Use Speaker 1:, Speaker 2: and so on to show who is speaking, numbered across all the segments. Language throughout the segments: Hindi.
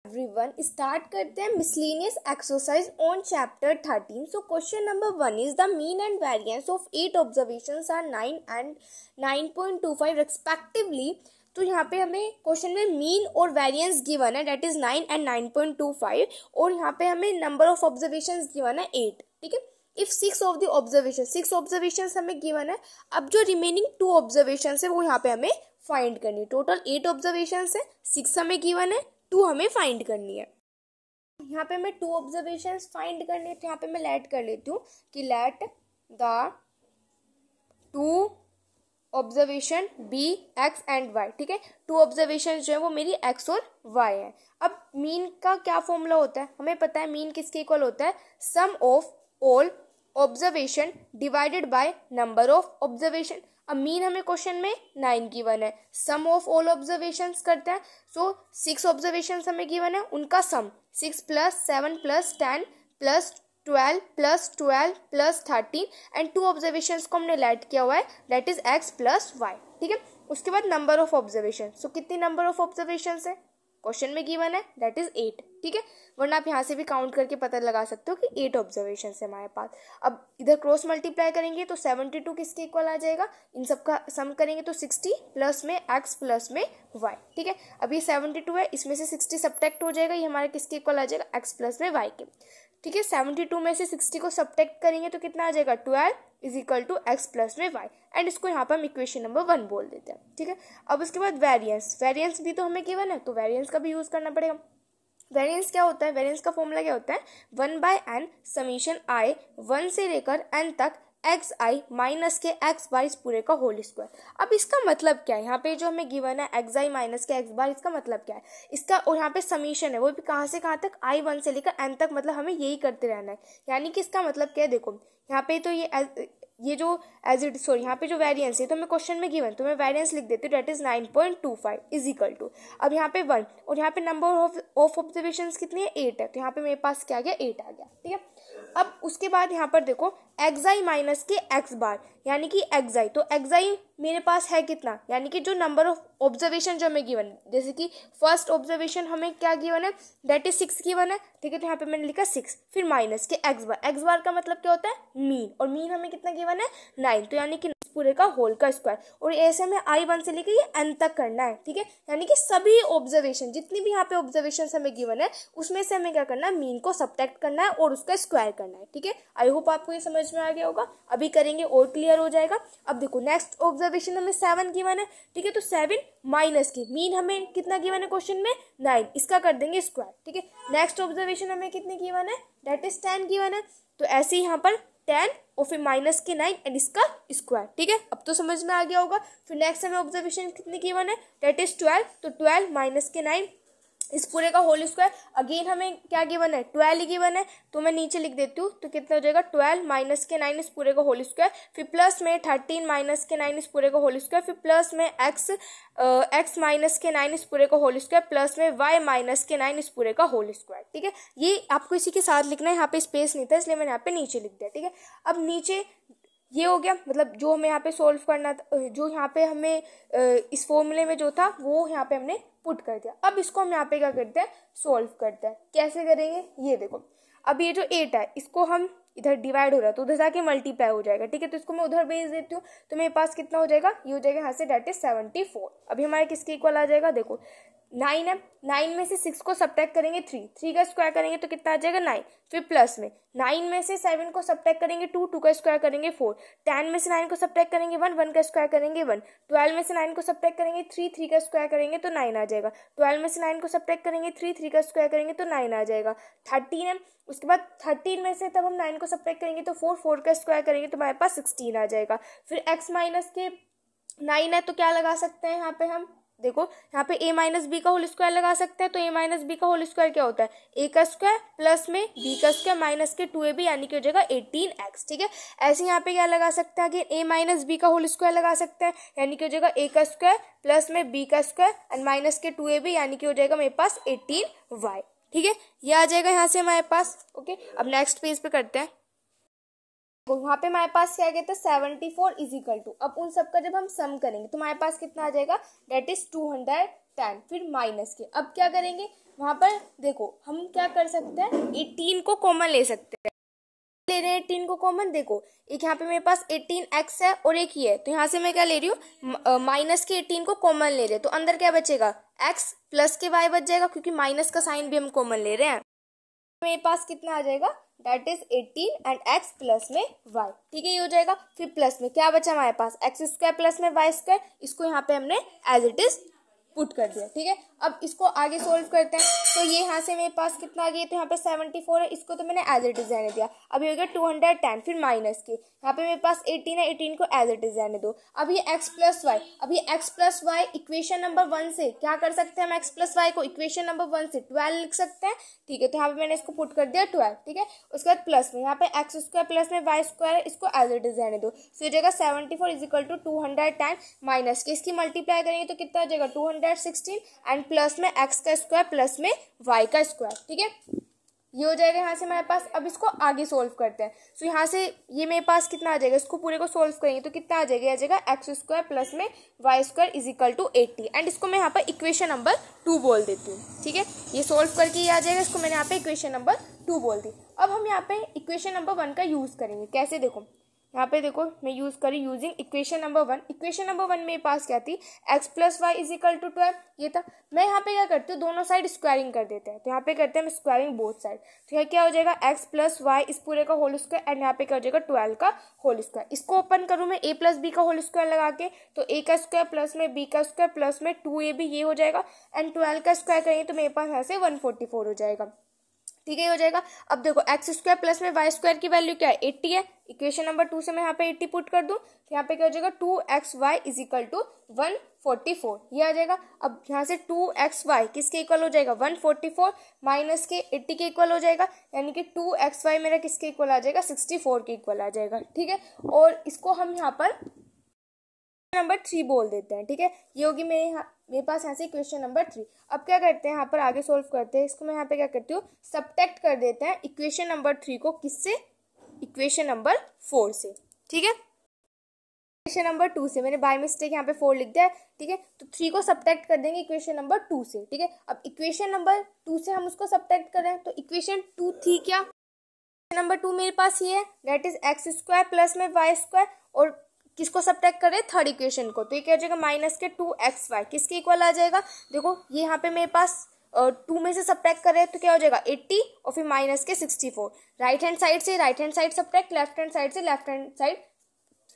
Speaker 1: एवरीवन, स्टार्ट करते हैं miscellaneous exercise on chapter 13. So question number 1 is the mean and variance of 8 observations are 9 and 9.25 respectively. तो यहाँ पे हमें क्वेश्चन में मीन और वेरिएंस गिवन है, दैट इज 9 एंड 9.25, और यहाँ पे हमें नंबर ऑफ ऑब्जर्वेशंस गिवन है 8. ठीक है. If 6 of the observation 6 observations हमें गिवन है. अब जो रिमेनिंग 2 ऑब्जर्वेशंस है वो यहाँ पे हमें फाइंड करनी. टोटल 8 ऑब्जर्वेशंस है, 6 हमें गिवन है, 2 हमें फाइंड करनी है. यहाँ पे हमें 2 ऑब्जर्वेशंस फाइंड करनी है, तो यहाँ पे मैं लेट कर लेती हूँ कि let the 2 observation be x and y. ठीक है. 2 ऑब्जर्वेशन जो है वो मेरी एक्स और वाई है. अब मीन का क्या फॉर्मूला होता है, हमें पता है मीन किसके इक्वल होता है, sum of all observation divided by number of observation. अब मीन हमें क्वेश्चन में 9 गिवन है, सम ऑफ ऑल ऑब्जर्वेशंस करते हैं. सो 6 ऑब्जर्वेशंस हमें गिवन है, उनका सम 6 + 7 + 10 + 12 + 12 + 13 एंड 2 ऑब्जर्वेशंस को हमने लेट किया हुआ है, दैट इज x + y. ठीक है. उसके बाद नंबर ऑफ ऑब्जर्वेशन. सो कितनी नंबर ऑफ ऑब्जर्वेशंस है क्वेश्चन में गिवन है, दैट इज 8. ठीक है. वरना आप यहाँ से भी काउंट करके पता लगा सकते हो कि 8 ऑब्जर्वेशन है हमारे पास. अब इधर क्रॉस मल्टीप्लाई करेंगे तो 72 किसके इक्वल आ जाएगा, इन सबका सम करेंगे तो 60 प्लस में x प्लस में y. ठीक है. अब ये 72 है, इसमें से 60 सब्ट्रैक्ट हो जाएगा, ये हमारे किसके इक्वल आ जाएगा, x प्लस में y के. ठीक है. 72 में से 60 को सब्ट्रैक्ट करेंगे तो कितना आ जाएगा, 12 is equal to x plus में y. एंड इसको यहाँ पर हम इक्वेशन नंबर 1 बोल देते हैं. ठीक है. अब उसके बाद वेरिएंस भी तो हमें गिवन है, तो वेरिएंस का भी यूज करना पड़ेगा. वेरिएंस क्या होता है, वेरिएंस का फॉर्मूला क्या होता है, 1/n समीशन i 1 से लेकर n तक एक्स आई माइनस के एक्स बार इस पूरे का होल स्क्वायर. अब इसका मतलब क्या है, यहाँ पे जो हमें गिवन है एक्स आई माइनस के एक्स बार, इसका मतलब क्या है इसका, और यहाँ पे समीशन है वो भी कहाँ से कहाँ तक, i 1 से लेकर n तक, मतलब हमें यही करते रहना है. यानी कि इसका मतलब क्या है, देखो यहाँ पे तो ये जो एज इट सॉरी यहाँ पे जो वेरिएंस है तो हमें क्वेश्चन में गिवन, तो मैं वेरिएंस लिख देती हूँ, that is 9.25 is equal to, अब यहाँ पे 1 और यहाँ पे नंबर ऑफ ऑब्जर्वेशन कितनी है, 8 है, तो यहाँ पे मेरे पास क्या आ गया, 8 आ गया. ठीक है. अब उसके बाद यहाँ पर देखो एक्स आई माइनस के एक्स बार, यानी कि एक्स आई, तो एक्स आई मेरे पास है कितना, यानी कि जो नंबर ऑफ ऑब्जर्वेशन जो हमें गिवन, जैसे कि फर्स्ट ऑब्जर्वेशन हमें क्या गिवन है, दैट इज 6 गिवन है. ठीक है. तो यहाँ पे मैंने लिखा 6, फिर माइनस के एक्स बार का मतलब क्या होता है, मीन, और मीन हमें कितना गिवन है, 9, तो यानी कि पूरे का होल का स्क्वायर. और ऐसे में i 1 से लेकर ये n तक करना है. ठीक है. यानी कि सभी ऑब्जर्वेशन जितनी भी यहाँ पे ऑब्जर्वेशन हमें गिवन है उसमें से हमें क्या करना है, मीन को सब्ट्रैक्ट करना है और उसका स्क्वायर करना है. ठीक है. आई होप आपको ये समझ में आ गया होगा. अभी करेंगे और क्लियर हो जाएगा. अब देखो नेक्स्ट ऑब्जर्वेशन हमें 7 गिवन है. ठीक है. तो 7 माइनस की मीन हमें कितना गिवन है क्वेश्चन में, 9, इसका कर देंगे स्क्वायर. ठीक है. नेक्स्ट ऑब्जर्वेशन हमें कितनी गिवन है, दैट इज 10 गिवन है, तो ऐसे ही यहाँ पर 10 और फिर माइनस के 9 एंड इसका स्क्वायर. ठीक है. अब तो समझ में आ गया होगा. फिर नेक्स्ट हमें ऑब्जर्वेशन कितनी गिवन है, दैट इज 12, तो 12 माइनस के 9 इस पूरे का होल स्क्वायर. अगेन हमें क्या गिवन है, 12 ही गिवन है, तो मैं नीचे लिख देती हूँ, तो कितना हो जाएगा, 12 माइनस के 9 इस पूरे का होल स्क्वायर, फिर प्लस में 13 माइनस के 9 इस पूरे का होल स्क्वायर, फिर प्लस में x माइनस के 9 इस पूरे का होल स्क्वायर, प्लस में y माइनस के 9 इस पूरे का होल स्क्वायर. ठीक है. ये आपको इसी के साथ लिखना है, यहाँ पे स्पेस नहीं था इसलिए मैंने यहाँ पे नीचे लिख दिया. ठीक है. अब नीचे ये हो गया, मतलब जो हमें यहाँ पे सोल्व करना था, जो यहाँ पे हमें इस फॉर्मूले में जो था वो यहाँ पे हमने पुट कर दिया. अब इसको हम यहाँ पे क्या करते हैं, सोल्व करते हैं. कैसे करेंगे, ये देखो, अब ये जो 8 है इसको हम इधर डिवाइड हो रहा है तो उधर जाके मल्टीप्लाई हो जाएगा. ठीक है. तो इसको मैं उधर भेज देती हूँ, तो मेरे पास कितना हो जाएगा, ये हो जाएगा यहाँ से, डेट इज 74. अभी हमारे किसके इक्वल आ जाएगा, देखो 9 है, 9 में से 6 को सब्ट्रैक्ट करेंगे 3 का स्क्वायर करेंगे तो कितना आ जाएगा, 9, फिर प्लस में 9 में से 7 को सब्ट्रैक्ट करेंगे 2 का स्क्वायर करेंगे 4, 10 में से 9 को सब्ट्रैक्ट करेंगे 1 का स्क्वायर करेंगे 1, 12 में से 9 को सब्ट्रैक्ट करेंगे 3 का स्क्वायर करेंगे तो 9 आ जाएगा, 12 में से 9 को सब्ट्रैक्ट करेंगे 3 का स्क्वायर करेंगे तो 9 आ जाएगा. 13 है, उसके बाद 13 में से तब हम 9 को सब्ट्रैक्ट करेंगे तो 4 का स्क्वायर करेंगे तो हमारे पास 16 आ जाएगा. फिर x माइनस के 9 है तो क्या लगा सकते हैं यहाँ पे हम, देखो यहाँ पे a माइनस बी का होल स्क्वायर लगा सकते हैं. तो a माइनस बी का होल स्क्वायर क्या होता है, a का स्क्वायर प्लस में b का स्क्वायर माइनस के 2ab, यानी कि हो जाएगा 18x. ठीक है. ऐसे यहाँ पे क्या लगा सकते हैं, कि a माइनस बी का होल स्क्वायर लगा सकते हैं, यानी कि हो जाएगा a का स्क्वायर प्लस में b का स्क्वायर एंड माइनस के 2ab, यानी कि हो जाएगा मेरे पास 18y. ठीक है. ये आ जाएगा यहाँ से हमारे पास. ओके. अब नेक्स्ट पेज पे करते हैं. वहां पे हमारे पास क्या गया था, 74 इज इक्वल टू, अब उन सबका जब हम सम करेंगे तो हमारे पास कितना आ जाएगा, डेट इज 200 10 फिर माइनस के। अब क्या करेंगे, वहां पर देखो हम क्या कर सकते हैं, 18 को कॉमन ले सकते हैं। ले रहे हैं 18 को कॉमन, देखो एक यहाँ पे मेरे पास 18x है और एक ये है, तो यहाँ से मैं क्या ले रही हूँ, माइनस के 18 को कॉमन ले रहे हैं, तो अंदर क्या बचेगा, x प्लस के y बच जाएगा, क्योंकि माइनस का साइन भी हम कॉमन ले रहे हैं। मेरे पास कितना आ जाएगा, that is 18 and x plus में y। ठीक है, ये हो जाएगा। फिर प्लस में क्या बचा हमारे पास, एक्स स्क्वायर प्लस में वाई स्क्वायर, इसको यहाँ पे हमने एज इट इज पुट कर दिया। ठीक है, अब इसको आगे सोल्व करते हैं। तो ये यहाँ से मेरे पास कितना आ गया, तो यहाँ पे 74 है, इसको तो मैंने एज इट इज रहने दिया। अब ये हो गया 210, फिर माइनस के, यहाँ पे मेरे पास 18 है, 18 को एज इट इज रहने दो। अब ये x प्लस वाई, अब ये x plus y equation number 1 से क्या कर सकते हैं हम, x प्लस वाई को इक्वेशन नंबर 1 से 12 लिख सकते हैं। ठीक है, तो यहाँ पे मैंने इसको पुट कर दिया 12। ठीक है, उसके बाद प्लस में यहाँ पे एक्स स्क्वायर प्लस में वाई स्क्वायर है, इसको एज इट इज रहने दो। सो ये जाएगा 74 इज इक्वल टू 210 माइनस के, इसकी मल्टीप्लाई करेंगे तो कितना हो जाएगा 216 एंड प्लस में एक्स का स्क्वायर प्लस में वाई का स्क्वायर। ठीक है, ये हो जाएगा यहाँ से हमारे पास। अब इसको आगे सोल्व करते हैं। सो यहाँ से ये मेरे पास कितना आ जाएगा, इसको पूरे को सोल्व करेंगे तो कितना आ जाएगा, आ जाएगा एक्स स्क्वायर प्लस में y square is equal to 80 and इसको मैं यहाँ पर इक्वेशन नंबर 2 बोल देती हूँ। ठीक है, ये सोल्व करके ये आ जाएगा, इसको मैंने यहाँ पे इक्वेशन नंबर 2 बोल दी। अब हम यहाँ पे इक्वेशन नंबर 1 का यूज करेंगे। कैसे, देखो यहाँ पे देखो मैं यूज करी using equation number 1। Equation number 1 मेरे पास क्या थी, x plus y is equal to 12, ये था। मैं यहाँ पे क्या करती हूँ, दोनों साइड स्क्वायरिंग कर देते हैं, तो यहाँ पे करते हैं हम स्क्वायरिंग बोथ साइड। तो यहाँ क्या हो जाएगा, x प्लस वाई इस पूरे का होल स्क्वायर एंड यहाँ पे क्या हो जाएगा 12 का होल स्क्वायर। इसको ओपन करूँ मैं a प्लस बी का होल स्क्वायर लगा के, तो a का स्क्वायर प्लस में b का स्क्वायर प्लस में 2ab ये हो जाएगा एंड 12 का स्क्वायर करेंगे तो मेरे पास यहाँ से 144 हो जाएगा। ठीक है, ये हो जाएगा। अब देखो एक्स स्क्वायर प्लस में वाई स्क्वायर की वैल्यू क्या है, 80 है। इक्वेशन नंबर 2 से मैं यहाँ पे 80 पुट कर दूं तो यहाँ पे क्या हो जाएगा 2xy इज इक्वल टू 144, ये आ जाएगा। अब यहाँ से 2xy किसके इक्वल हो जाएगा, 144 माइनस के 80 के इक्वल हो जाएगा, यानी कि 2xy मेरा किसके इक्वल आ जाएगा, 64 के इक्वल आ जाएगा। ठीक है, और इसको हम यहाँ पर नंबर 3 बोल देते हैं। ठीक है, ये होगी मेरे पास यहाँ से क्वेश्चन नंबर 3। अब क्या करते हैं, यहाँ पर आगे सोल्व करते हैं। इसको मैं यहाँ पे क्या करती हूँ, सब्ट्रैक्ट कर देते हैं इक्वेशन नंबर 3 को किससे, इक्वेशन नंबर 4 से। ठीक है, इक्वेशन नंबर 2 से मैंने बाय मिस्टेक यहाँ पे 4 लिख दिया है। ठीक है, तो 3 को सब्ट्रैक्ट कर देंगे इक्वेशन नंबर 2 से। ठीक है, अब इक्वेशन नंबर 2 से हम उसको सब्ट्रैक्ट कर रहे हैं, तो इक्वेशन 2 थी क्या, नंबर 2 मेरे पास ये है, that is x square plus में वाई स्क्वायर, और किसको सब्ट्रैक्ट कर रहे हैं, थर्ड इक्वेशन को, तो ये क्या हो जाएगा माइनस के 2xy किसके इक्वल आ जाएगा। देखो ये यहाँ पे मेरे पास 2 में से सब्ट्रैक्ट कर रहे हैं तो क्या हो जाएगा 80 और फिर माइनस के 64। राइट हैंड साइड से right hand side subtract, left hand side से लेफ्ट हैंड साइड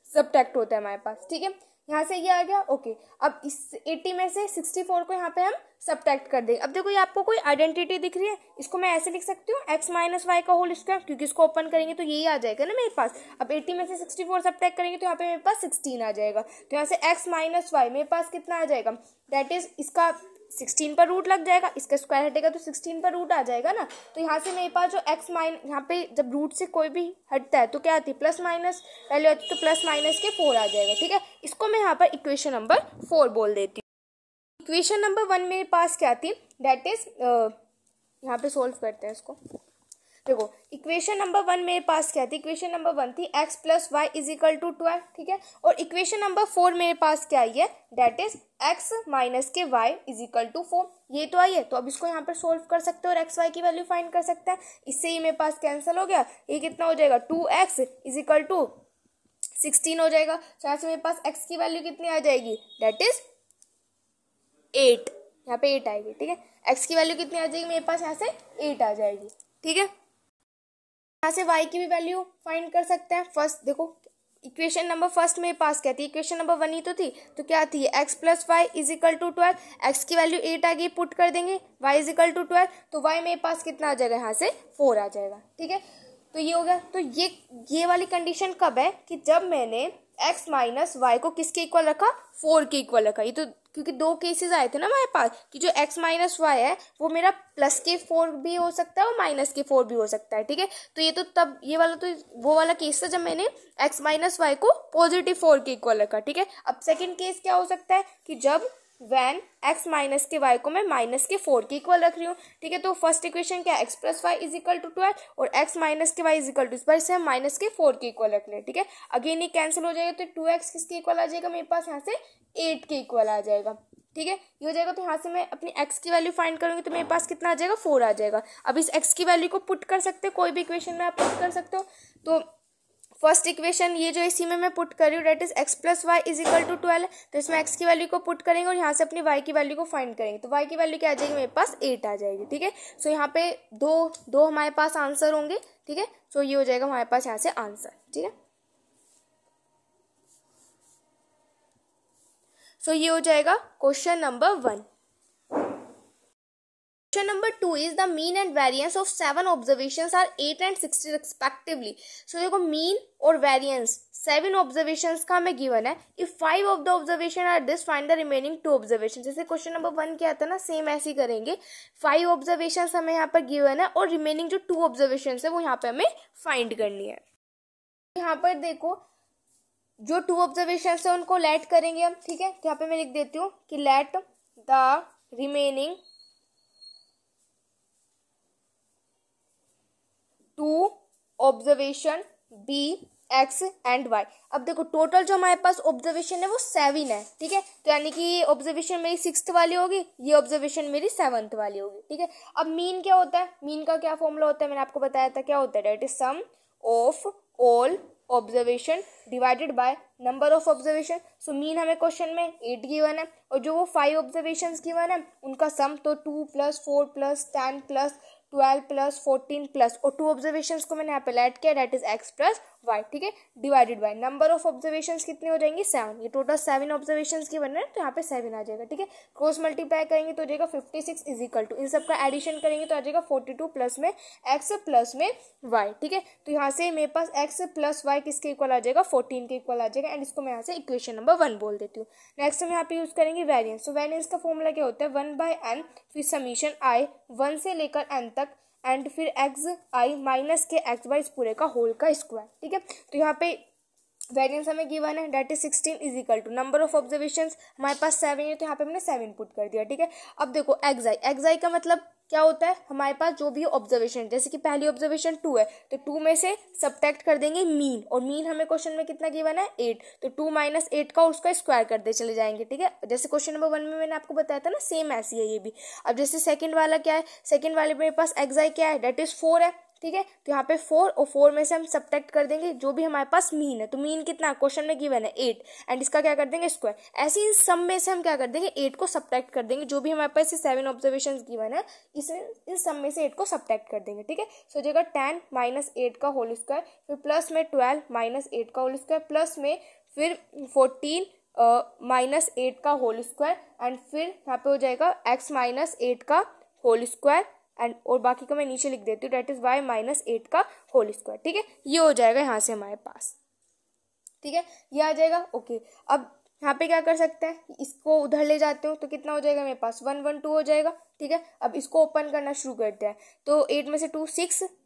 Speaker 1: सब्ट्रैक्ट होता है हमारे पास। ठीक है, यहाँ से ये आ गया। ओके, अब इस 80 में से 64 को यहाँ पे हम सब्ट्रैक्ट कर देंगे। अब देखो ये आपको कोई आइडेंटिटी दिख रही है, इसको मैं ऐसे लिख सकती हूँ x माइनस वाई का होल स्क्वायर, क्योंकि इसको ओपन करेंगे तो यही आ जाएगा ना मेरे पास। अब 80 में से 64 सब्ट्रैक्ट करेंगे तो यहाँ पे मेरे पास 16 आ जाएगा। तो यहाँ से x माइनस वाई मेरे पास कितना आ जाएगा, दैट इज इसका 16 पर रूट लग जाएगा, इसका स्क्वायर हटेगा तो 16 पर रूट आ जाएगा ना। तो यहाँ से मेरे पास जो x माइन यहाँ पे जब रूट से कोई भी हटता है तो क्या आती है, प्लस माइनस वैल्यू आती है, तो प्लस माइनस के 4 आ जाएगा। ठीक है, इसको मैं यहाँ पर इक्वेशन नंबर 4 बोल देती हूँ। इक्वेशन नंबर 1 मेरे पास क्या थी, दैट इज यहाँ पे सोल्व करते हैं इसको। देखो इक्वेशन नंबर 1 मेरे पास क्या थी, इक्वेशन नंबर 1 थी x plus y is equal to 12। ठीक है, और इक्वेशन नंबर 4 मेरे पास क्या आई है, दैट इज x माइनस के y इज इक्वल टू 4, ये तो आई है। तो अब इसको यहाँ पर सोल्व कर सकते हो और एक्स वाई की वैल्यू फाइंड कर सकते हैं। इससे ही मेरे पास कैंसिल हो गया, ये कितना हो जाएगा 2x इज इक्वल टू 16 हो जाएगा। तो यहाँ से मेरे पास x की वैल्यू कितनी आ जाएगी, दैट इज 8, यहाँ पे 8 आएगी। ठीक है, x की वैल्यू कितनी आ जाएगी मेरे पास, यहाँ से 8 आ जाएगी। ठीक है, यहाँ से y की भी वैल्यू फाइंड कर सकते हैं। फर्स्ट देखो इक्वेशन नंबर फर्स्ट मेरे पास क्या थी, इक्वेशन नंबर 1 ही तो थी, तो क्या थी x plus y is equal to 12, x की वैल्यू 8 आ गई, पुट कर देंगे y इज इक्वल टू 12, तो y मेरे पास कितना आ जाएगा, यहाँ से 4 आ जाएगा। ठीक है, तो ये हो गया। तो ये वाली कंडीशन कब है कि जब मैंने x माइनस वाई को किसके इक्वल रखा, 4 के इक्वल रखा। ये तो क्योंकि 2 केसेस आए थे ना हमारे पास कि जो x माइनस वाई है वो मेरा प्लस के 4 भी हो सकता है और माइनस के 4 भी हो सकता है। ठीक है, तो ये तो तब ये वाला तो वो वाला केस था जब मैंने x माइनस वाई को पॉजिटिव 4 के इक्वल रखा। ठीक है, अब सेकंड केस क्या हो सकता है कि जब वैन x माइनस के y को मैं माइनस के 4 के इक्वल रख रही हूँ। ठीक है, तो फर्स्ट इक्वेशन क्या है, x plus y is equal to 12 और x माइनस के y इज इक्वल टू, इस बार से हम माइनस के 4 के इक्वल रख लें। ठीक है, अगेन ये कैंसिल हो जाएगा तो 2x किसके इक्वल आ जाएगा मेरे पास, यहाँ से 8 के इक्वल आ जाएगा। ठीक है, ये हो जाएगा। तो यहाँ से मैं अपनी x की वैल्यू फाइंड करूँगी तो मेरे पास कितना आ जाएगा 4 आ जाएगा। अब इस x की वैल्यू को पुट कर सकते हो, कोई भी इक्वेशन में आप पुट कर सकते हो। तो फर्स्ट इक्वेशन ये जो इसी में मैं पुट कर रही हूँ that is x plus y is equal to 12, तो इसमें x की वैल्यू को पुट करेंगे और यहाँ से अपनी y की वैल्यू को फाइंड करेंगे। तो y की वैल्यू क्या आ जाएगी मेरे पास 8 आ जाएगी। ठीक है, सो यहाँ पे दो हमारे पास आंसर होंगे। ठीक है, सो ये हो जाएगा हमारे पास यहाँ से आंसर। ठीक है, सो ये हो जाएगा question number 1। Question number 2 is the mean and variance of 7 observations are 8 and 60 respectively. So देखो mean और variance 7 observations का हमें given है। If 5 of the observation are this, find the remaining 2 observations. जैसे क्वेश्चन नंबर 1 क्या था ना, सेम ऐसे ही करेंगे। 5 observations हमें यहाँ पर given है और remaining जो 2 observations है वो यहाँ पे हमें find करनी है। यहाँ पर देखो जो 2 observations है उनको let करेंगे हम। ठीक है, तो यहाँ पे मैं लिख देती हूँ कि let the remaining 2 observation be x and y. अब देखो टोटल जो हमारे पास ऑब्जर्वेशन है वो 7 है। ठीक है, तो यानी कि ये ऑब्जर्वेशन मेरी 6th वाली होगी, ये ऑब्जर्वेशन मेरी 7th वाली होगी। ठीक है, अब मीन क्या होता है, मीन का क्या फॉर्मूला होता है, मैंने आपको बताया था क्या होता है, that is sum of all observation divided by number of observation. So mean हमें क्वेश्चन में 8 गिवन है और जो वो 5 ऑब्जर्वेशंस गिवन है उनका सम तो 2 + 4 + 10 + 12 + 14 प्लस और 2 ऑब्जर्वेशंस को मैंने यहाँ पे ऐड किया, डेट इज x + y। ठीक है, divided by number of observations कितने हो जाएंगे 7। ये टोटल 7 ऑब्जर्वेशंस की बन रहे हैं तो यहाँ पे 7 आ जाएगा। ठीक है, क्रॉस मल्टीप्लाई करेंगे तो हो जाएगा 56 इज इक्वल टू, इन सब का एडिशन करेंगे तो आ जाएगा 42 प्लस में x प्लस में y। ठीक है, तो यहाँ से मेरे पास x + y किसके इक्वल आ जाएगा 14 के इक्वल आ जाएगा एंड इसको मैं यहाँ से इक्वेशन नंबर 1 बोल देती हूँ। नेक्स्ट हम यहाँ पे यूज करेंगे वेरिएंस। तो वेरिएंस का फॉर्मूला क्या होता है 1/n फिर समीशन i 1 से लेकर n तक एंड फिर एक्स आई माइनस के एक्स वाई इस पूरे का होल का स्क्वायर। ठीक है, तो यहाँ पे वेरिएंस हमें गिवन है that is 16 is equal to number of observations हमारे पास 7 है तो यहाँ पे हमने 7 पुट कर दिया। ठीक है, अब देखो एक्स आई का मतलब क्या होता है, हमारे पास जो भी ऑब्जर्वेशन, जैसे कि पहली ऑब्जर्वेशन 2 है तो 2 में से सब्ट्रैक्ट कर देंगे मीन, और मीन हमें क्वेश्चन में कितना गिवन है 8, तो 2 - 8 का उसका स्क्वायर करते चले जाएंगे। ठीक है, जैसे क्वेश्चन नंबर 1 में मैंने आपको बताया था ना, सेम ऐसी है ये भी। अब जैसे सेकंड वाला क्या है, सेकंड वाले मेरे पास एक्स आई क्या है, डेट इज 4 है। ठीक है, तो यहाँ पे 4 और 4 में से हम सब्ट्रैक्ट कर देंगे जो भी हमारे पास मीन है, तो मीन कितना क्वेश्चन में गिवन है 8 एंड इसका क्या कर देंगे स्क्वायर। ऐसे इन सम में से हम क्या कर देंगे 8 को सब्ट्रैक्ट कर देंगे, जो भी हमारे पास 7 ऑब्जर्वेशंस गिवन है इसे इन सम में से 8 को सब्ट्रैक्ट कर देंगे। ठीक है, सो हो जाएगा 10 - 8 का होल स्क्वायर फिर प्लस में 12 - 8 का होल स्क्वायर प्लस में फिर 14 - 8 का होल स्क्वायर एंड फिर यहाँ पे हो जाएगा x - 8 का होल स्क्वायर एंड और बाकी का मैं नीचे लिख देती हूँ डेट इज y - 8 का होल स्क्वायर। ठीक है, ये हो जाएगा यहाँ से हमारे पास। ठीक है, ये आ जाएगा। ओके, अब यहाँ पे क्या कर सकते हैं, इसको उधर ले जाते हो तो कितना हो जाएगा मेरे पास 112 हो जाएगा। ठीक है, अब इसको ओपन करना शुरू करते हैं तो 8 में से 2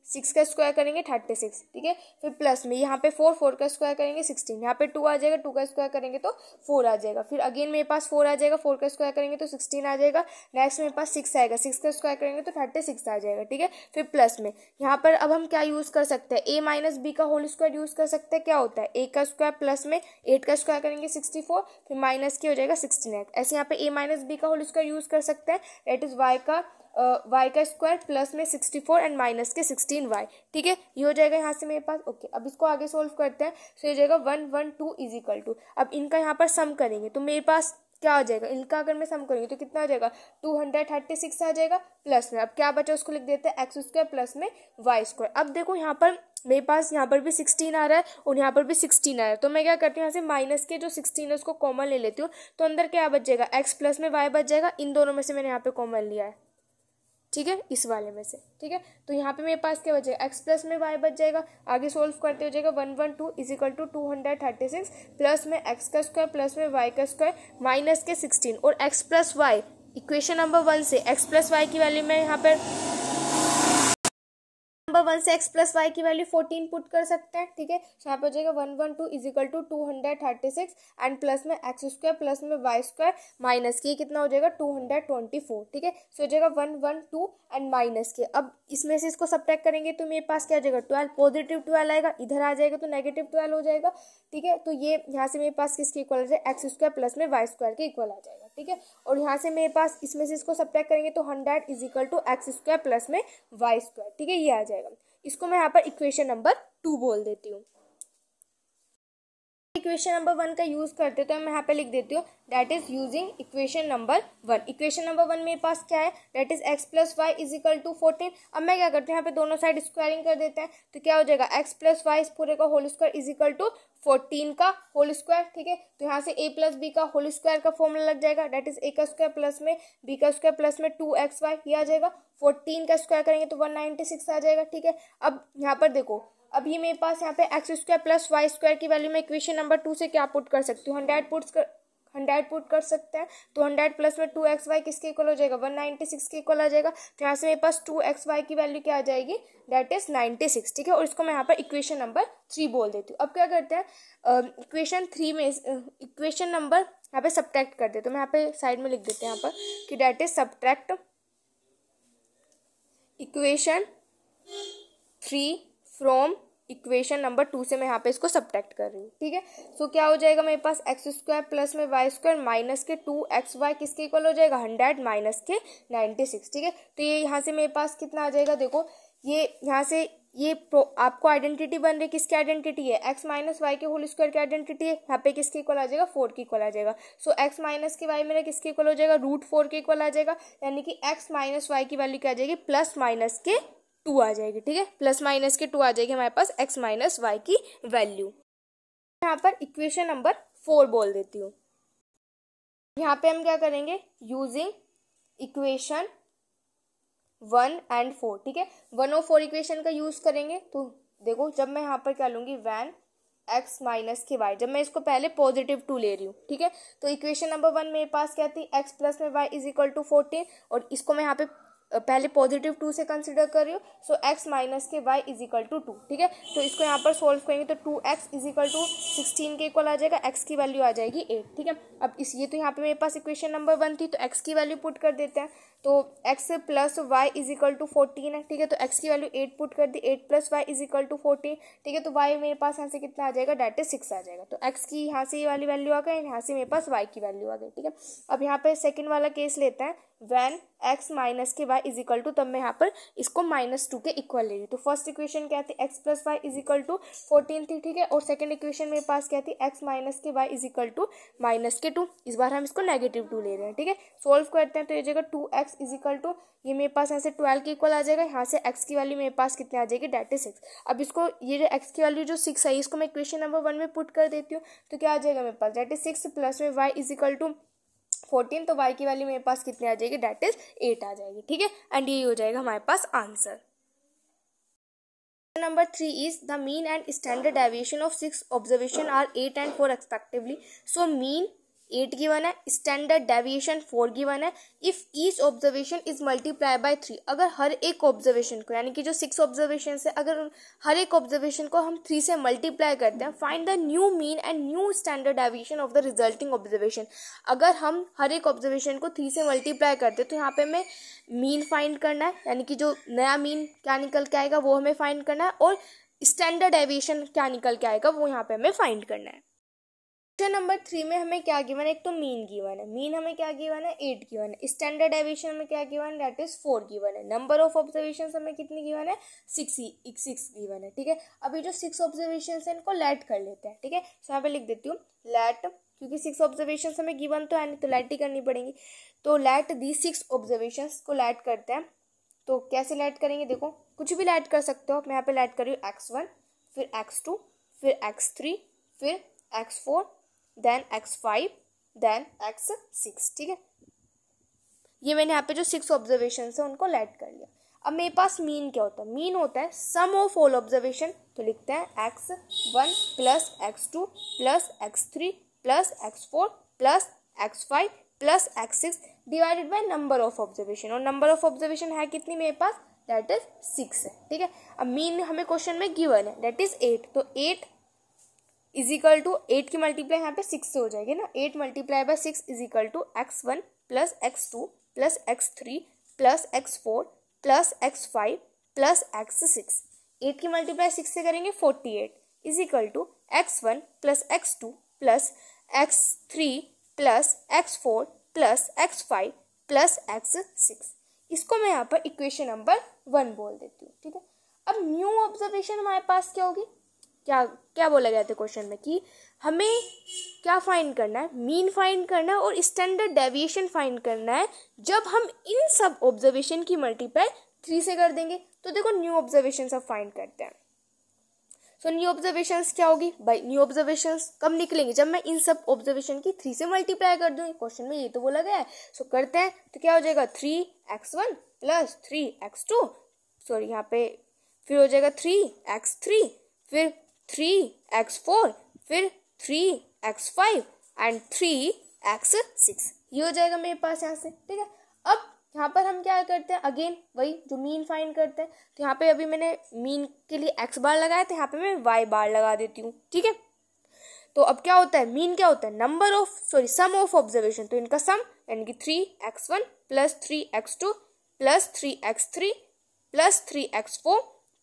Speaker 1: 6 का स्क्वायर करेंगे 36। ठीक है, फिर प्लस में यहाँ पे 4 का स्क्वायर करेंगे 16, यहाँ पे 2 आ जाएगा, 2 का स्क्वायर करेंगे तो 4 आ जाएगा। फिर अगेन मेरे पास 4 आ जाएगा, 4 का स्क्वायर करेंगे तो 16 आ जाएगा। नेक्स्ट मेरे पास 6 आएगा, 6 का स्क्वायर करेंगे तो 36 आ जाएगा। ठीक है, फिर प्लस में यहाँ पर अब हम क्या यूज कर सकते हैं, a - b का होल स्क्वायर यूज कर सकते हैं। क्या होता है a का स्क्वायर प्लस में 8 का स्क्वायर करेंगे 64 फिर माइनस के हो जाएगा 16। ऐसे यहाँ पे a - b का होल स्क्वायर यूज कर सकते हैं, दैट इज y का स्क्वायर प्लस में 64 एंड माइनस के 16y। ठीक है, ये हो जाएगा यहाँ से मेरे पास। ओके, अब इसको आगे सोल्व करते हैं, सो ये जाएगा 112 इज इक्वल टू, अब इनका यहाँ पर सम करेंगे तो मेरे पास क्या आ जाएगा, इनका अगर मैं सम करूँगी तो कितना आ जाएगा 236 आ जाएगा प्लस में अब क्या बचा उसको लिख देते हैं x² प्लस में y²। अब देखो यहाँ पर मेरे पास यहाँ पर भी 16 आ रहा है और यहाँ पर भी 16 आ रहा है, तो मैं क्या करती हूँ यहाँ से माइनस के जो 16 है उसको कॉमन ले लेती हूँ, तो अंदर क्या बच जाएगा x प्लस में y बच जाएगा। इन दोनों में से मैंने यहाँ पे कॉमन लिया है। ठीक है, इस वाले में से। ठीक है, तो यहाँ पे मेरे पास क्या बचेगा x प्लस में y बच जाएगा। आगे सोल्व करते हो जाएगा 112 इज इक्वल टू 236 प्लस में x का स्क्वायर प्लस में y का स्क्वायर माइनस के 16 और x plus y equation number 1 से x प्लस वाई की वैल्यू में यहाँ पर नंबर 1 से x प्लस वाई की वैल्यू 14 पुट कर सकते हैं, ठीक है। सो यहाँ पे हो जाएगा 112 is equal to 236 and plus में एक्स स्क्वायर प्लस में वाई स्क्वायर माइनस के कितना हो जाएगा 224, ठीक है। सो हो जाएगा 112 एंड माइनस के। अब इसमें से इसको सब्ट्रैक्ट करेंगे तो मेरे पास क्या हो जाएगा 12, पॉजिटिव 12 आएगा, इधर आ जाएगा तो नेगेटिव 12 हो जाएगा, ठीक है। तो ये यहाँ से मेरे पास किसके इक्वल आ जाएगा एक्स स्क्वायर प्लस में वाई स्क्वायर के इक्वल आ जाएगा, ठीक है। और यहाँ से मेरे पास इसमें से इसको सब्ट्रैक्ट करेंगे तो 100 is equal to x square plus में वाई स्क्वायर, ठीक है, ये आ जाएगा। इसको मैं यहाँ पर इक्वेशन नंबर 2 बोल देती हूँ। इक्वेशन नंबर 1 का यूज करते तो मैं यहाँ पे लिख देती हूँ that is using equation number 1। Equation number 1 मेरे पास क्या है that is x plus y is equal to 14। अब मैं क्या करती हूँ यहाँ पे दोनों साइड स्क्वायरिंग कर देते हैं तो क्या हो जाएगा एक्स प्लस वाई पूरे का whole square is equal to 14 का होल स्क्वायर, ठीक है। तो यहाँ से a प्लस बी का होल स्क्वायर का फॉर्मूला लग जाएगा दैट इज a का स्क्वायर प्लस में b का स्क्वायर प्लस में 2xy ये आ जाएगा। 14 का स्क्वायर करेंगे तो 196 आ जाएगा, ठीक है। अब यहाँ पर देखो अब ये मेरे पास यहाँ पे x square plus y square की वैल्यू मैं इक्वेशन नंबर 2 से क्या पुट कर सकती हूँ 100 पुट कर सकते हैं। तो 100 प्लस में 2xy किसके इक्वल हो जाएगा 196 के इक्वल आ जाएगा। तो यहाँ से मेरे पास 2xy की वैल्यू क्या आ जाएगी दैट इज 96, ठीक है। और इसको मैं यहाँ पर इक्वेशन नंबर 3 बोल देती हूँ। अब क्या करते हैं इक्वेशन 3 में इक्वेशन नंबर यहाँ पे सब्ट्रैक्ट कर दे तो मैं यहाँ पे साइड में लिख देते हैं यहाँ पर कि that is subtract equation 3 from equation number 2 से मैं यहाँ पे इसको सब्ट्रैक्ट कर रही हूँ, ठीक है। सो क्या हो जाएगा मेरे पास एक्स स्क्वायर प्लस में वाई स्क्वायर माइनस के 2xy किसके इक्वल हो जाएगा 100 माइनस के 96, ठीक है। तो ये यहाँ से मेरे पास कितना आ जाएगा देखो ये यहाँ से ये आपको आइडेंटिटी बन रही है, किसकी आइडेंटिटी है एक्स माइनस वाई के होल स्क्वायर की आइडेंटिटी है। यहाँ पे किसके इक्वल आ जाएगा 4 के इक्वल आ जाएगा। सो एक्स माइनस के वाई मेरा किसके इक्वल हो जाएगा √4 के इक्वल आ जाएगा, यानी कि एक्स माइनस वाई की वैल्यू क्या आ जाएगी प्लस माइनस के 2 आ जाएगी, ठीक है। प्लस माइनस के 2 आ जाएगी हमारे पास एक्स माइनस वाई की वैल्यू। यहाँ पर इक्वेशन नंबर 4 बोल देती हूँ। यहाँ पे हम क्या करेंगे यूजिंग इक्वेशन 1 एंड 4, ठीक है। 1 और 4 इक्वेशन का यूज करेंगे तो देखो जब मैं यहाँ पर क्या लूंगी वैन एक्स माइनस के वाई, जब मैं इसको पहले पॉजिटिव 2 ले रही हूँ, ठीक है। तो इक्वेशन नंबर 1 मेरे पास क्या थी एक्स प्लस में वाई इज इक्वल टू 14 और इसको मैं यहाँ पे पहले पॉजिटिव 2 से कंसिडर कर रही हूँ। सो एक्स माइनस के वाई इज इक्वल टू 2, ठीक है। तो इसको यहाँ पर सोल्व करेंगे तो 2x इज इक्वल टू 16 के इक्वल आ जाएगा, x की वैल्यू आ जाएगी 8, ठीक है। अब इस ये तो यहाँ पे मेरे पास इक्वेशन नंबर 1 थी तो x की वैल्यू पुट कर देते हैं तो x plus y is equal to 14 है, ठीक है। तो x की वैल्यू 8 पुट कर दी, 8 plus y is equal to 14, ठीक है। तो y मेरे पास यहाँ से कितना आ जाएगा दैट इज 6 आ जाएगा। तो x की यहाँ से ये वाली वैल्यू आ गई, यहाँ से मेरे पास y की वैल्यू आ गई, ठीक है। अब यहाँ पे सेकेंड वाला केस लेते हैं वैन x माइनस के y इज इक्वल टू, तब मैं यहाँ पर इसको -2 के इक्वल ले रही हूँ। तो फर्स्ट इक्वेशन क्या थी x plus y is equal to 14 थी, ठीक है। और सेकंड इक्वेशन मेरे पास क्या थी x माइनस के y इज इक्वल टू -2। इस बार हम इसको -2 ले रहे हैं, ठीक है। सोल्व करते हैं तो ये जगह 2x इज इक्वल टू ये मेरे पास यहाँ से 12 के इक्वल आ जाएगा, यहाँ से x की वैल्यू मेरे पास कितने आ जाएगी दैट इज 6। अब इसको ये जो x की वैल्यू जो 6 है इसको मैं इक्वेशन नंबर 1 में पुट कर देती हूँ तो क्या आ जाएगा मेरे पास दैट इज 6 प्लस में y इज इक्वल टू 14, तो y की वैल्यू मेरे पास कितनी आ जाएगी दैट इज 8 आ जाएगी, ठीक है। एंड ये हो जाएगा हमारे पास answer. Number 3 is the mean and standard deviation of 6 observation are 8 and 4 respectively. So mean 8 given है, स्टैंडर्ड डेविएशन 4 given है। If each observation is multiply by 3, अगर हर एक ऑब्जर्वेशन को यानी कि जो 6 ऑब्जर्वेशन है अगर हर एक ऑब्जर्वेशन को हम 3 से मल्टीप्लाई करते हैं find the new mean and new standard deviation of the resulting observation. अगर हम हर एक ऑब्जर्वेशन को 3 से मल्टीप्लाई करते हैं तो यहाँ पे हमें मीन फाइंड करना है, यानी कि जो नया मीन क्या निकल के आएगा वो हमें फाइंड करना है, और स्टैंडर्ड डेविएशन क्या निकल के आएगा वो यहाँ पे हमें फाइंड करना है। क्वेश्चन नंबर 3 में हमें क्या गिवन है, एक तो मीन गिवन है, मीन हमें क्या गिवन है 8 गिवन है, स्टैंडर्ड डेविएशन हमें क्या गिवन है दैट इज 4 गिवन है, नंबर ऑफ ऑब्जर्वेशन हमें कितनी गिवन है 6 गिवन है, ठीक है। अभी जो 6 ऑब्जर्वेशन है इनको लेट कर लेते हैं, ठीक है। तो यहाँ पे लिख देती हूँ लेट, क्योंकि 6 ऑब्जर्वेशन हमें गिवन तो है नहीं तो लेट ही करनी पड़ेंगी। तो लेट दी 6 ऑब्जर्वेशन को लेट करते हैं। तो कैसे लेट करेंगे देखो कुछ भी लेट कर सकते हो, मैं यहाँ पे लेट कर रही हूँ x1 फिर x2 फिर x3 फिर x4 then x5 then x6, ठीक है। ये मैंने यहाँ पे जो 6 ऑब्जर्वेशन है उनको लेट कर लिया। अब मेरे पास मीन क्या होता है, मीन होता है सम ऑफ ऑल ऑब्जर्वेशन। तो लिखते हैं x1 plus x2 plus x3 plus x4 plus x5 plus x6 divided by number of observation, और नंबर ऑफ ऑब्जर्वेशन है कितनी मेरे पास दैट इज 6 है, ठीक है। अब मीन हमें क्वेश्चन में गिवन है दैट इज 8, तो 8 इज इक्वल टू 8 की मल्टीप्लाई यहाँ पे 6 से हो जाएगी ना, 8 multiply by 6 is equal to x1 plus x2 plus x3 plus x4 plus x5 plus x6। 8 की मल्टीप्लाई 6 से करेंगे 48 is equal to x1 plus x2 plus x3 plus x4 plus x5 plus x6। इसको मैं यहाँ पर इक्वेशन नंबर 1 बोल देती हूँ, ठीक है। अब न्यू ऑब्जर्वेशन हमारे पास क्या होगी, क्या क्या बोला गया था क्वेश्चन में कि हमें क्या फाइंड करना है, मीन फाइंड करना है और स्टैंडर्ड डेविएशन फाइंड करना है जब हम इन सब ऑब्जर्वेशन की मल्टीप्लाई 3 से कर देंगे। तो देखो न्यू ऑब्जर्वेशन सब फाइंड करते हैं। सो न्यू ऑब्जर्वेशंस क्या होगी भाई, न्यू ऑब्जर्वेशंस कब निकलेंगे, जब मैं इन सब ऑब्जर्वेशन की 3 से मल्टीप्लाई कर दूंगी। क्वेश्चन में ये तो बोला गया है। सो करते हैं, तो क्या हो जाएगा 3x1 प्लस 3x2, सॉरी यहाँ पे फिर हो जाएगा 3x3, फिर 3x4, फिर 3x5 एंड 3x6। ये हो जाएगा मेरे पास यहाँ से, ठीक है। अब यहाँ पर हम क्या करते हैं, अगेन वही जो मीन फाइंड करते हैं। तो यहाँ पे अभी मैंने मीन के लिए x बार लगाया था, यहाँ पे मैं y बार लगा देती हूँ, ठीक है। तो अब क्या होता है, मीन क्या होता है, number of sum of observation, तो इनका सम यानी कि 3x1 plus 3x2 plus 3x3 plus 3x4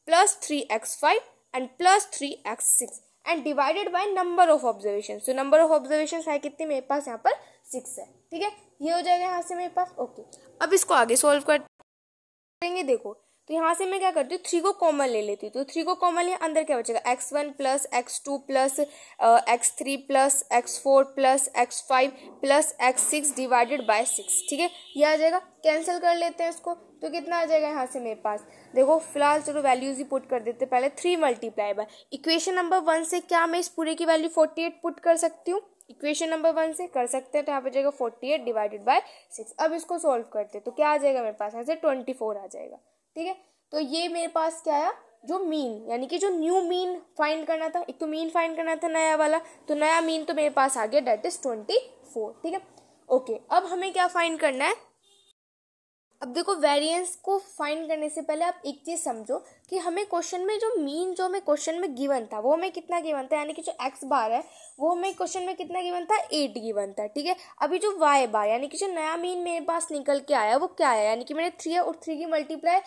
Speaker 1: plus 3x5 and plus 3x6 and divided by number of observation. So number of observation है कितनी, मेरे पास यहाँ पर 6 है, ठीक है। ये हो जाएगा यहाँ से मेरे पास, ओके। अब इसको आगे सॉल्व करेंगे। देखो तो यहाँ से मैं क्या करती हूँ, 3 को कॉमन ले लेती हूँ। तो 3 को कॉमन लिया, अंदर क्या बचेगा, x1 plus x2 plus x3 plus x4 plus x5 plus x6 divided by 6, ठीक है। ये आ जाएगा, कैंसिल कर लेते हैं इसको। तो कितना आ जाएगा यहाँ से मेरे पास, देखो फिलहाल चलो वैल्यूज ही पुट कर देते। पहले 3 मल्टीप्लाई बाय इक्वेशन नंबर 1 से क्या मैं इस पूरे की वैल्यू 48 पुट कर सकती हूँ, इक्वेशन नंबर 1 से कर सकते हैं। तो यहाँ पे जाएगा 48 डिवाइडेड बाय 6। अब इसको सॉल्व करते हैं तो क्या आ जाएगा मेरे पास, यहाँ से 24 आ जाएगा, ठीक है। तो ये मेरे पास क्या आया, जो मीन यानी कि जो न्यू मीन फाइंड करना था, एक तो मीन फाइंड करना था नया वाला, तो नया मीन तो मेरे पास आ गया दैट इज 24, ठीक है। ओके, अब हमें क्या फाइंड करना है। अब देखो वेरिएंस को फाइंड करने से पहले आप एक चीज समझो कि हमें क्वेश्चन में जो मीन जो हमें क्वेश्चन में गिवन था वो हमें कितना गिवन था, यानी कि जो x बार है वो हमें क्वेश्चन में कितना गिवन था, 8 गिवन था, ठीक है। अभी जो y बार यानी कि जो नया मीन मेरे पास निकल के आया वो क्या है, यानी कि मैंने 3 है और 3 की मल्टीप्लाई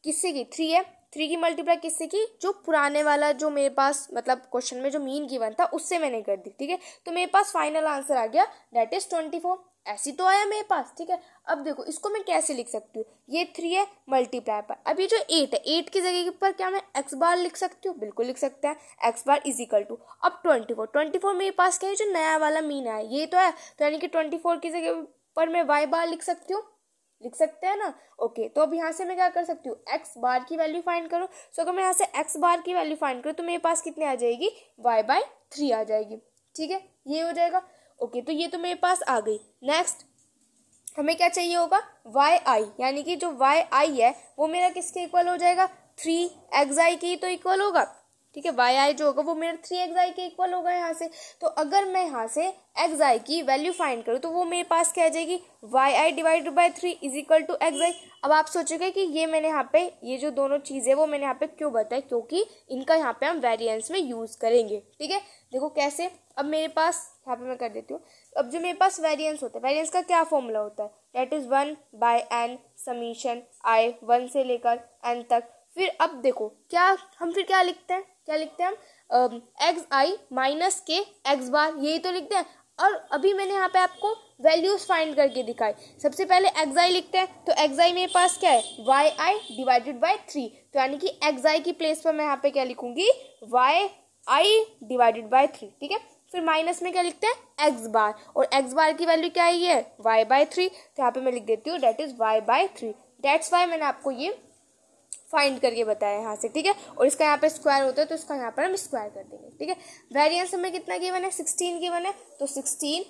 Speaker 1: किससे की, 3 है, 3 की मल्टीप्लाई किससे की, जो पुराने वाला जो मेरे पास मतलब क्वेश्चन में जो मीन गिवन था उससे मैंने कर दी, ठीक है। तो मेरे पास फाइनल आंसर आ गया दैट इज 24, ऐसी तो आया मेरे पास, ठीक है। अब देखो इसको मैं कैसे लिख सकती हूँ, ये 3 है मल्टीप्लाई पर, अब ये जो 8 है 8 की जगह पर क्या मैं x बार लिख सकती हूँ, बिल्कुल लिख सकते हैं, x bar is equal to अब 24 मेरे पास क्या है, जो नया वाला मीन है ये तो है, तो यानी कि 24 की जगह पर मैं y बार लिख सकती हूँ, लिख सकते हैं ना। ओके, तो अब यहाँ से मैं क्या कर सकती हूँ, x बार की वैल्यू फाइंड करूँ। सो अगर मैं यहाँ से x बार की वैल्यू फाइंड करूँ तो मेरे पास कितने आ जाएगी, y/3 आ जाएगी, ठीक है। ये हो जाएगा, ओके। तो ये तो मेरे पास आ गई। नेक्स्ट हमें क्या चाहिए होगा, yi, यानी कि जो yi है वो मेरा किसके इक्वल हो जाएगा, 3xi के तो इक्वल होगा, ठीक है। yi जो होगा वो मेरा 3xi के इक्वल होगा यहाँ से। तो अगर मैं यहाँ से xi की वैल्यू फाइंड करूँ तो वो मेरे पास क्या आ जाएगी, yi divided by 3 is equal to xi। अब आप सोचोगे कि ये मैंने यहाँ पे ये जो दोनों चीज़ें वो मैंने यहाँ पे क्यों बताया, क्योंकि इनका यहाँ पे हम वेरिएंस में यूज़ करेंगे, ठीक है। देखो कैसे, अब मेरे पास यहाँ पे मैं कर देती हूँ। अब जो मेरे पास वेरिएंस होता है, वेरिएंस का क्या फॉर्मूला होता है, that is 1/n summation i 1 से लेकर n तक। फिर अब देखो क्या हम फिर क्या लिखते हैं, क्या लिखते हैं हम, xi माइनस के x बार, यही तो लिखते हैं। और अभी मैंने यहाँ पे आपको वैल्यूज फाइंड करके दिखाई। सबसे पहले xi लिखते हैं, तो xi मेरे पास क्या है, yi डिवाइडेड बाय 3, तो यानी कि xi की प्लेस पर मैं यहाँ पे क्या लिखूंगी, yi डिवाइडेड बाय 3, ठीक है। फिर माइनस में क्या लिखते हैं, x बार, और x बार की वैल्यू क्या आई है, y/3, तो यहाँ पे मैं लिख देती हूँ that is y/3। That's why मैंने आपको ये फाइंड करके बताया यहाँ से, ठीक है। और इसका यहाँ पे स्क्वायर होता है तो इसका यहाँ पर हम स्क्वायर कर देंगे, ठीक है। वेरिएंस हमें कितना गिवन है, 16 गिवन है, तो 16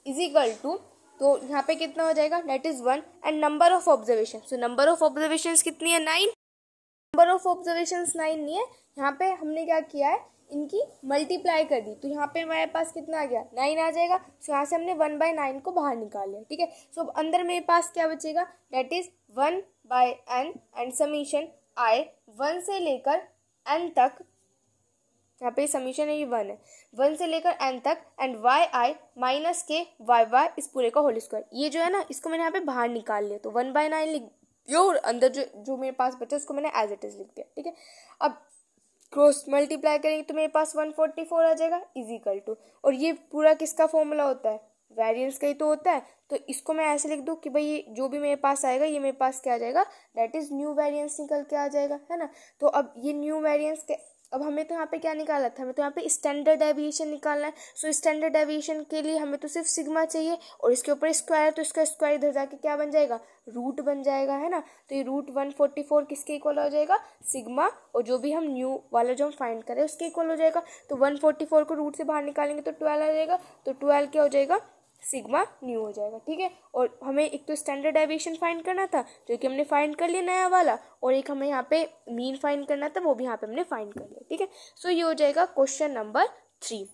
Speaker 1: इज इक्वल टू, तो यहाँ पे कितना हो जाएगा, that is 1 and number of observation, so number of observation कितनी है, 9। नंबर ऑफ ऑब्जर्वेशन 9 नहीं है, यहाँ पे हमने क्या किया है, इनकी मल्टीप्लाई कर दी, तो यहाँ पे हमारे पास कितना आ गया, 9 आ जाएगा। सो यहाँ से हमने 1/9 को बाहर निकाल लिया, ठीक है। सो अंदर मेरे पास क्या बचेगा, that is 1/n and summation i 1 से लेकर n तक, यहाँ पे समीशन है, ये 1 है, 1 से लेकर n तक, एंड वाई आई माइनस के वाई वाई इस पूरे का होल स्क्वायर। ये जो है ना, इसको मैंने यहाँ पे बाहर निकाल लिया, तो 1/9 लिख दिया और अंदर जो मेरे पास बचा उसको मैंने एज इट इज लिख दिया। ठीक है, अब क्रॉस मल्टीप्लाई करेंगे तो मेरे पास 144 आ जाएगा इजिकल टू, और ये पूरा किसका फॉर्मूला होता है, वेरिएंस का ही तो होता है। तो इसको मैं ऐसे लिख दूँ कि भाई ये जो भी मेरे पास आएगा ये मेरे पास क्या आ जाएगा, दैट इज न्यू वेरिएंस निकल के आ जाएगा, है ना। तो अब ये न्यू वेरिएंस के, अब हमें तो यहाँ पे क्या निकाला था, हमें तो यहाँ पे स्टैंडर्ड डेविएशन निकालना है। सो स्टैंडर्ड डेविएशन के लिए हमें तो सिर्फ सिग्मा चाहिए, और इसके ऊपर स्क्वायर है तो इसका स्क्वायर इधर जाके क्या बन जाएगा, रूट बन जाएगा, है ना। तो ये रूट 144 किसके इक्वल हो जाएगा, सिग्मा, और जो भी हम न्यू वाला जो हम फाइंड करें उसके इक्वल हो जाएगा। तो 144 को रूट से बाहर निकालेंगे तो 12 आ जाएगा, तो 12 क्या हो जाएगा, सिग्मा न्यू हो जाएगा। ठीक है, और हमें एक तो स्टैंडर्ड डेविएशन फाइंड करना था जो कि हमने फाइंड कर लिया नया वाला, और एक हमें यहाँ पे मीन फाइंड करना था वो भी यहाँ पे हमने फाइंड कर लिया। ठीक है, सो ये हो जाएगा क्वेश्चन नंबर 3।